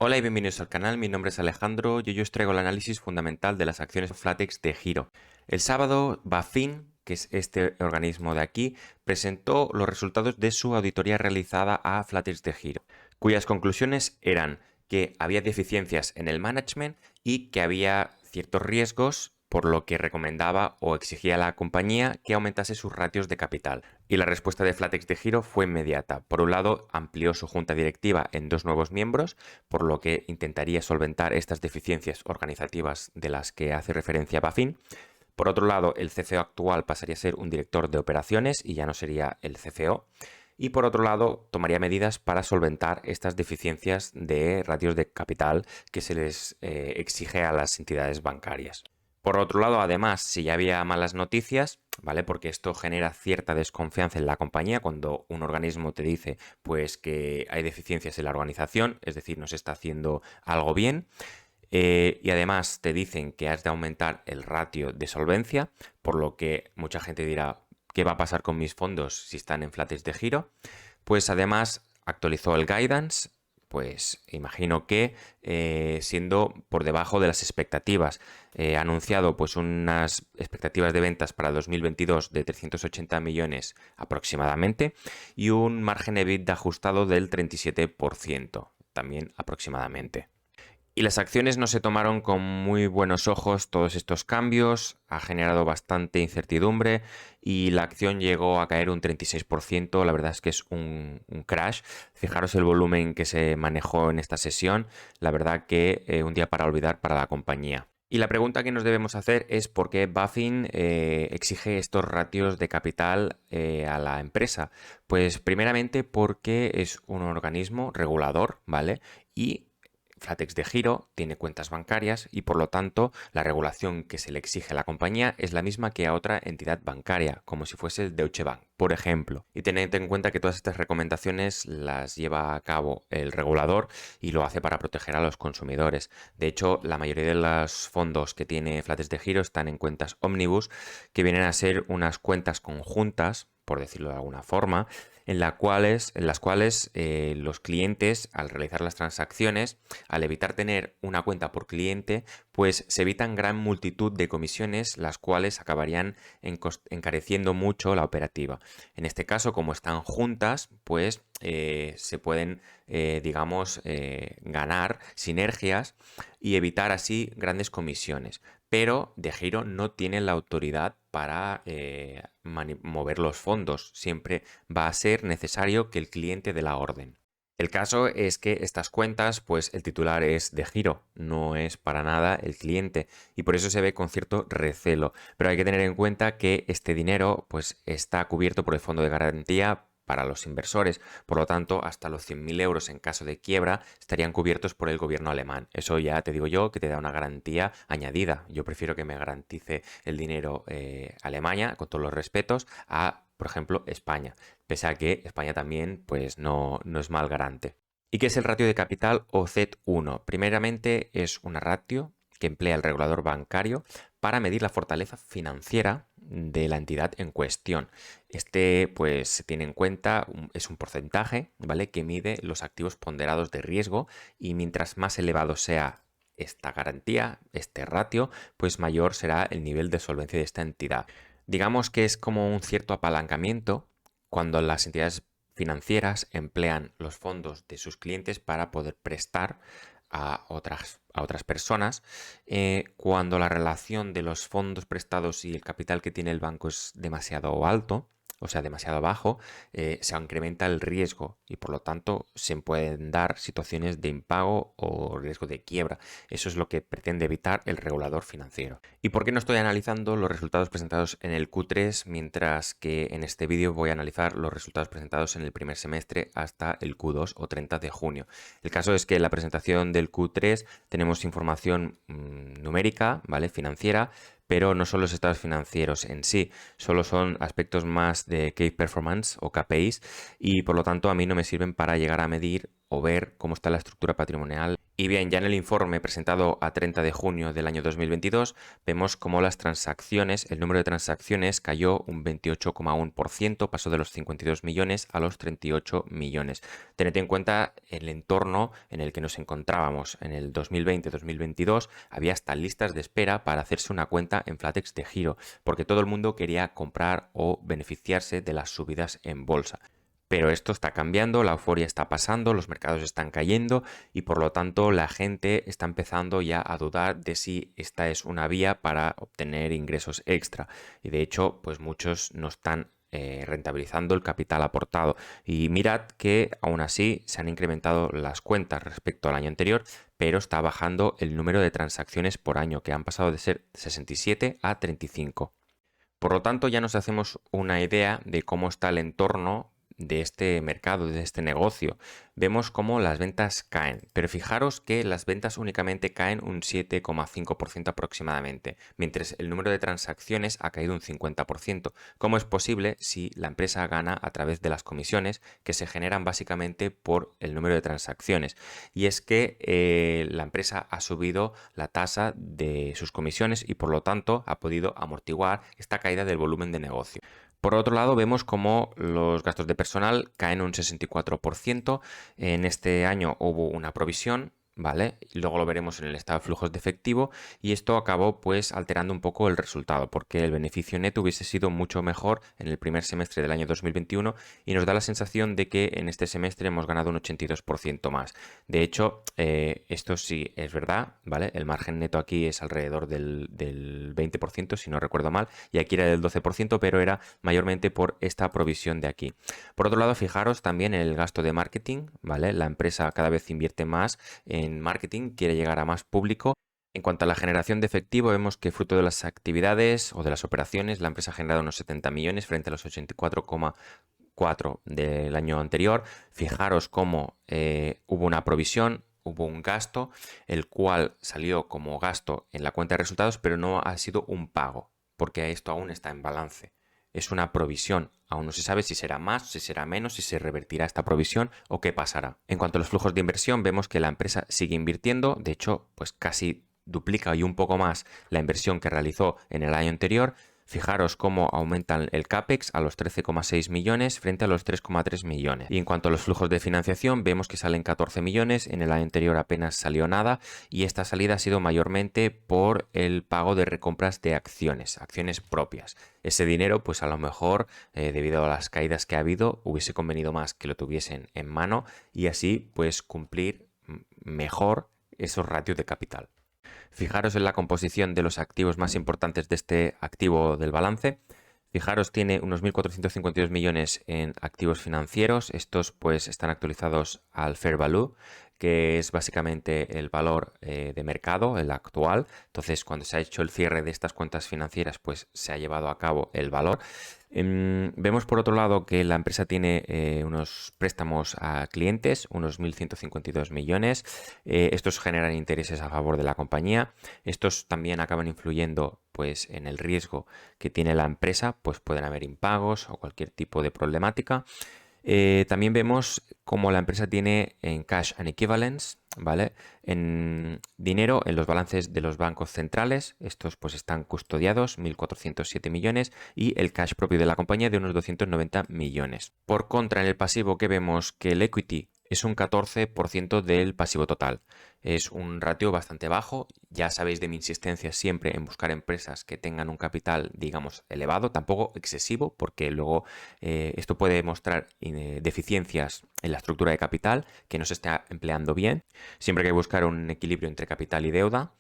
Hola y bienvenidos al canal, mi nombre es Alejandro y hoy os traigo el análisis fundamental de las acciones Flatex de Giro. El sábado, BaFin, que es este organismo de aquí, presentó los resultados de su auditoría realizada a Flatex de Giro, cuyas conclusiones eran que había deficiencias en el management y que había ciertos riesgos, por lo que recomendaba o exigía a la compañía que aumentase sus ratios de capital. Y la respuesta de Flatex de Giro fue inmediata. Por un lado, amplió su junta directiva en 2 nuevos miembros, por lo que intentaría solventar estas deficiencias organizativas de las que hace referencia BaFin. Por otro lado, el CFO actual pasaría a ser un director de operaciones y ya no sería el CFO. Y por otro lado, tomaría medidas para solventar estas deficiencias de ratios de capital que se les exige a las entidades bancarias. Por otro lado, además, si ya había malas noticias, ¿vale? Porque esto genera cierta desconfianza en la compañía cuando un organismo te dice, pues, que hay deficiencias en la organización, es decir, no se está haciendo algo bien. Y además te dicen que has de aumentar el ratio de solvencia, por lo que mucha gente dirá, ¿qué va a pasar con mis fondos si están en Flatex de Giro? Pues además actualizó el guidance, pues imagino que siendo por debajo de las expectativas. Ha anunciado pues unas expectativas de ventas para 2022 de 380 millones aproximadamente y un margen EBITDA ajustado del 37%, también aproximadamente. Y las acciones no se tomaron con muy buenos ojos todos estos cambios, ha generado bastante incertidumbre y la acción llegó a caer un 36%, la verdad es que es un crash. Fijaros el volumen que se manejó en esta sesión, la verdad que un día para olvidar para la compañía. Y la pregunta que nos debemos hacer es por qué BaFin exige estos ratios de capital a la empresa. Pues primeramente porque es un organismo regulador, ¿vale? Y Flatex de Giro tiene cuentas bancarias y por lo tanto la regulación que se le exige a la compañía es la misma que a otra entidad bancaria, como si fuese el Deutsche Bank, por ejemplo. Y tened en cuenta que todas estas recomendaciones las lleva a cabo el regulador y lo hace para proteger a los consumidores. De hecho, la mayoría de los fondos que tiene Flatex de Giro están en cuentas Omnibus, que vienen a ser unas cuentas conjuntas, por decirlo de alguna forma, en las cuales los clientes, al realizar las transacciones, al evitar tener una cuenta por cliente, pues se evitan gran multitud de comisiones, las cuales acabarían encareciendo mucho la operativa. En este caso, como están juntas, pues se pueden, digamos, ganar sinergias y evitar así grandes comisiones. Pero De Giro no tiene la autoridad para mover los fondos. Siempre va a ser necesario que el cliente dé la orden. El caso es que estas cuentas, pues el titular es De Giro, no es para nada el cliente y por eso se ve con cierto recelo. Pero hay que tener en cuenta que este dinero, pues está cubierto por el fondo de garantía para los inversores. Por lo tanto, hasta los 100.000 euros en caso de quiebra estarían cubiertos por el gobierno alemán. Eso ya te digo yo que te da una garantía añadida. Yo prefiero que me garantice el dinero Alemania, con todos los respetos, a, por ejemplo, España. Pese a que España también pues no es mal garante. ¿Y qué es el ratio de capital o Z1? Primeramente es una ratio que emplea el regulador bancario para medir la fortaleza financiera de la entidad en cuestión. Este pues se tiene en cuenta, es un porcentaje, ¿vale? Que mide los activos ponderados de riesgo y mientras más elevado sea esta garantía, este ratio, pues mayor será el nivel de solvencia de esta entidad. Digamos que es como un cierto apalancamiento cuando las entidades financieras emplean los fondos de sus clientes para poder prestar a otras personas, cuando la relación de los fondos prestados y el capital que tiene el banco es demasiado alto, o sea, demasiado bajo, se incrementa el riesgo y por lo tanto se pueden dar situaciones de impago o riesgo de quiebra. Eso es lo que pretende evitar el regulador financiero. ¿Y por qué no estoy analizando los resultados presentados en el Q3 mientras que en este vídeo voy a analizar los resultados presentados en el primer semestre hasta el Q2 o 30 de junio? El caso es que en la presentación del Q3 tenemos información numérica, ¿vale? Financiera, pero no son los estados financieros en sí, solo son aspectos más de Key Performance o KPIs y por lo tanto a mí no me sirven para llegar a medir o ver cómo está la estructura patrimonial Y bien, ya en el informe presentado a 30 de junio del año 2022, vemos cómo las transacciones, el número de transacciones cayó un 28,1%, pasó de los 52 millones a los 38 millones. Tened en cuenta el entorno en el que nos encontrábamos. En el 2020-2022 había hasta listas de espera para hacerse una cuenta en Flatex de Giro, porque todo el mundo quería comprar o beneficiarse de las subidas en bolsa. Pero esto está cambiando, la euforia está pasando, los mercados están cayendo y por lo tanto la gente está empezando ya a dudar de si esta es una vía para obtener ingresos extra. Y de hecho, pues muchos no están rentabilizando el capital aportado. Y mirad que aún así se han incrementado las cuentas respecto al año anterior, pero está bajando el número de transacciones por año, que han pasado de ser 67 a 35. Por lo tanto, ya nos hacemos una idea de cómo está el entorno de este mercado, de este negocio. Vemos cómo las ventas caen, pero fijaros que las ventas únicamente caen un 7,5% aproximadamente, mientras el número de transacciones ha caído un 50%. ¿Cómo es posible si la empresa gana a través de las comisiones que se generan básicamente por el número de transacciones? Y es que la empresa ha subido la tasa de sus comisiones y por lo tanto ha podido amortiguar esta caída del volumen de negocio. Por otro lado, vemos cómo los gastos de personal caen un 64%. En este año hubo una provisión, ¿vale? Y luego lo veremos en el estado de flujos de efectivo y esto acabó pues alterando un poco el resultado porque el beneficio neto hubiese sido mucho mejor en el primer semestre del año 2021 y nos da la sensación de que en este semestre hemos ganado un 82% más. De hecho, esto sí es verdad, ¿vale? El margen neto aquí es alrededor del 20%, si no recuerdo mal, y aquí era del 12%, pero era mayormente por esta provisión de aquí. Por otro lado, fijaros también en el gasto de marketing, ¿vale? La empresa cada vez invierte más en marketing, quiere llegar a más público. En cuanto a la generación de efectivo, vemos que fruto de las actividades o de las operaciones, la empresa ha generado unos 70 millones frente a los 84,4 del año anterior. Fijaros cómo hubo una provisión, hubo un gasto, el cual salió como gasto en la cuenta de resultados, pero no ha sido un pago, porque esto aún está en balance. Es una provisión. Aún no se sabe si será más, si será menos, si se revertirá esta provisión o qué pasará. En cuanto a los flujos de inversión, vemos que la empresa sigue invirtiendo. De hecho, pues casi duplica y un poco más la inversión que realizó en el año anterior. Fijaros cómo aumentan el CAPEX a los 13,6 millones frente a los 3,3 millones. Y en cuanto a los flujos de financiación, vemos que salen 14 millones, en el año anterior apenas salió nada y esta salida ha sido mayormente por el pago de recompras de acciones, acciones propias. Ese dinero, pues a lo mejor, debido a las caídas que ha habido, hubiese convenido más que lo tuviesen en mano y así, pues cumplir mejor esos ratios de capital. Fijaros en la composición de los activos más importantes de este activo del balance. Fijaros, tiene unos 1.452 millones en activos financieros. Estos pues están actualizados al fair value, que es básicamente el valor de mercado, el actual. Entonces, cuando se ha hecho el cierre de estas cuentas financieras, pues se ha llevado a cabo el valor. Vemos por otro lado que la empresa tiene unos préstamos a clientes, unos 1.152 millones. Estos generan intereses a favor de la compañía. Estos también acaban influyendo pues en el riesgo que tiene la empresa, pues pueden haber impagos o cualquier tipo de problemática. También vemos cómo la empresa tiene en cash and equivalents, ¿vale? En dinero en los balances de los bancos centrales. Estos pues están custodiados, 1.407 millones, y el cash propio de la compañía de unos 290 millones. Por contra, en el pasivo que vemos que el equity es un 14% del pasivo total. Es un ratio bastante bajo. Ya sabéis de mi insistencia siempre en buscar empresas que tengan un capital, digamos, elevado, tampoco excesivo, porque luego esto puede mostrar deficiencias en la estructura de capital que no se está empleando bien. Siempre hay que buscar un equilibrio entre capital y deuda.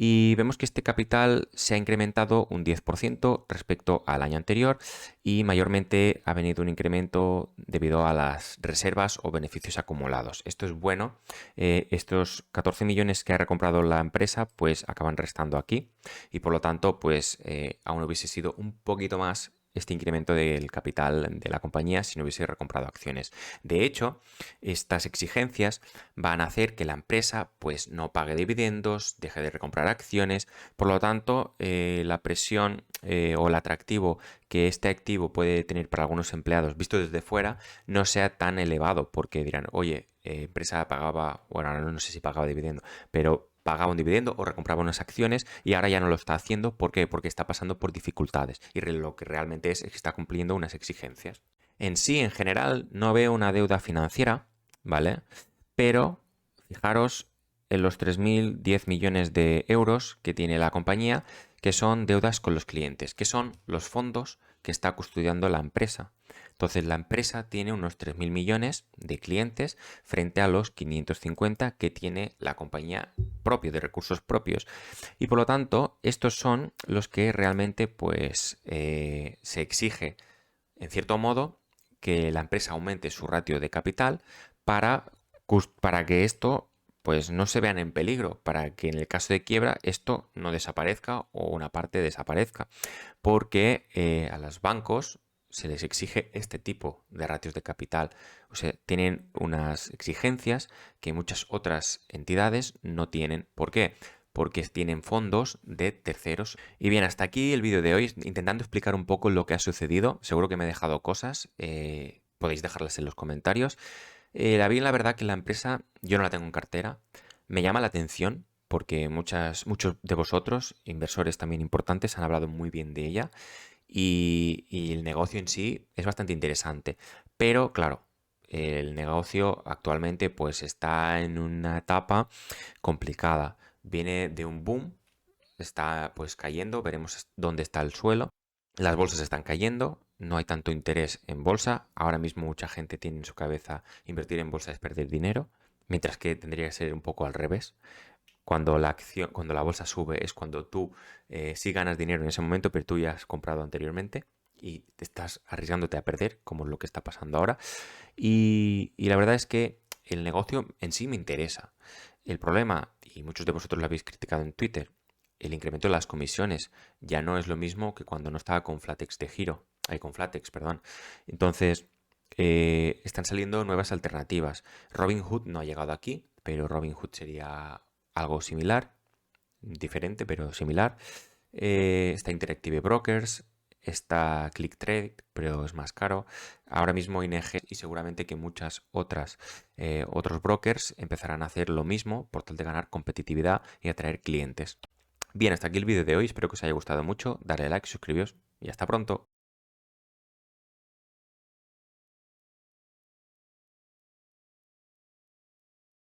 Y vemos que este capital se ha incrementado un 10% respecto al año anterior y mayormente ha venido un incremento debido a las reservas o beneficios acumulados. Esto es bueno. Estos 14 millones que ha recomprado la empresa pues acaban restando aquí y por lo tanto pues aún hubiese sido un poquito más este incremento del capital de la compañía si no hubiese recomprado acciones. De hecho, estas exigencias van a hacer que la empresa pues no pague dividendos, deje de recomprar acciones, por lo tanto la presión o el atractivo que este activo puede tener para algunos empleados visto desde fuera no sea tan elevado porque dirán, oye, empresa pagaba, bueno, ahora no sé si pagaba dividendo, pero pagaba un dividendo o recompraba unas acciones y ahora ya no lo está haciendo. ¿Por qué? Porque está pasando por dificultades y lo que realmente es que está cumpliendo unas exigencias. En sí, en general, no veo una deuda financiera, ¿vale? Pero fijaros en los 3.010 millones de euros que tiene la compañía, que son deudas con los clientes, que son los fondos que está custodiando la empresa. Entonces la empresa tiene unos 3.000 millones de clientes frente a los 550 que tiene la compañía propia, de recursos propios. Y por lo tanto, estos son los que realmente pues se exige, en cierto modo, que la empresa aumente su ratio de capital para, para que esto pues no se vean en peligro, para que en el caso de quiebra esto no desaparezca o una parte desaparezca, porque a los bancos se les exige este tipo de ratios de capital. O sea, tienen unas exigencias que muchas otras entidades no tienen. ¿Por qué? Porque tienen fondos de terceros. Y bien, hasta aquí el vídeo de hoy, intentando explicar un poco lo que ha sucedido. Seguro que me he dejado cosas, podéis dejarlas en los comentarios. La verdad que la empresa, yo no la tengo en cartera, me llama la atención porque muchos de vosotros, inversores también importantes, han hablado muy bien de ella y el negocio en sí es bastante interesante. Pero claro, el negocio actualmente pues está en una etapa complicada. Viene de un boom, está pues cayendo, veremos dónde está el suelo. Las bolsas están cayendo, no hay tanto interés en bolsa. Ahora mismo mucha gente tiene en su cabeza invertir en bolsa es perder dinero, mientras que tendría que ser un poco al revés. Cuando la acción, cuando la bolsa sube es cuando tú sí ganas dinero en ese momento, pero tú ya has comprado anteriormente y te estás arriesgándote a perder, como es lo que está pasando ahora. Y la verdad es que el negocio en sí me interesa. El problema, y muchos de vosotros lo habéis criticado en Twitter, el incremento de las comisiones ya no es lo mismo que cuando no estaba con Flatex de Giro, con Flatex, perdón. Entonces, están saliendo nuevas alternativas. Robinhood no ha llegado aquí, pero Robinhood sería algo similar, diferente, pero similar. Está Interactive Brokers, está ClickTrade, pero es más caro. Ahora mismo ING y seguramente que muchas otros brokers empezarán a hacer lo mismo por tal de ganar competitividad y atraer clientes. Bien, hasta aquí el vídeo de hoy. Espero que os haya gustado mucho. Darle like, suscribiros y hasta pronto.